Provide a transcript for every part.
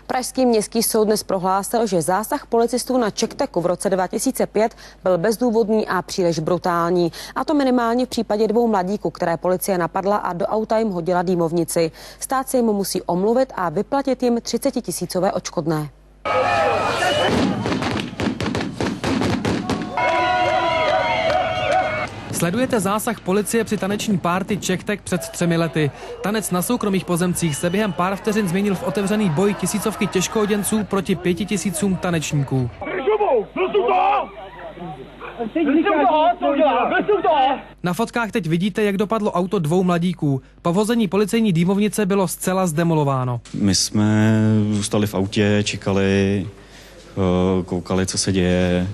Pražský městský soud dnes prohlásil, že zásah policistů na CzechTechu v roce 2005 byl bezdůvodný a příliš brutální. A to minimálně v případě 2 mladíků, které policie napadla a do auta jim hodila dýmovnici. Stát se jim musí omluvit a vyplatit jim 30 000 odškodné. Sledujete zásah policie při taneční party CzechTech před 3 lety. Tanec na soukromých pozemcích se během pár vteřin změnil v otevřený boj tisícovky těžkooděnců proti 5 000 tanečníků. Na fotkách teď vidíte, jak dopadlo auto 2 mladíků. Po vození policejní dýmovnice bylo zcela zdemolováno. My jsme zůstali v autě, čekali, koukali, co se děje.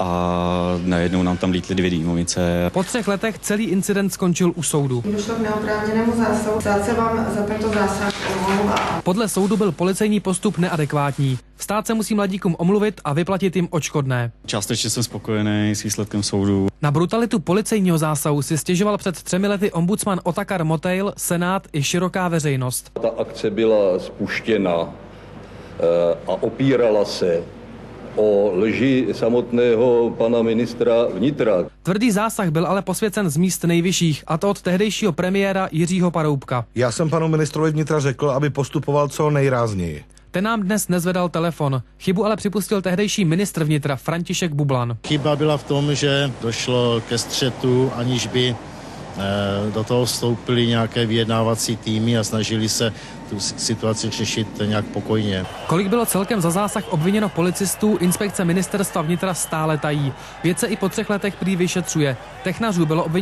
A najednou nám tam lítly 2 dýmovnice. Po 3 letech celý incident skončil u soudu. Došlo k neoprávněnému zásahu. Stát se vám za tento zásah omlouvá. Podle soudu byl policejní postup neadekvátní. Stát se musí mladíkům omluvit a vyplatit jim odškodné. Částečně jsem spokojený s výsledkem soudu. Na brutalitu policejního zásahu si stěžoval před 3 lety ombudsman Otakar Motejl, Senát i široká veřejnost. Ta akce byla spuštěna a opírala se o lži samotného pana ministra vnitra. Tvrdý zásah byl ale posvěcen z míst nejvyšších, a to od tehdejšího premiéra Jiřího Paroubka. Já jsem panu ministrovi vnitra řekl, aby postupoval co nejrázněji. Ten nám dnes nezvedal telefon. Chybu ale připustil tehdejší ministr vnitra František Bublan. Chyba byla v tom, že došlo ke střetu, aniž by do toho vstoupily nějaké vyjednávací týmy a snažili se tu situaci řešit nějak pokojně. Kolik bylo celkem za zásah obviněno policistů, inspekce ministerstva vnitra stále tají. Věc se i po 3 letech prý vyšetřuje. Technařů bylo obviněno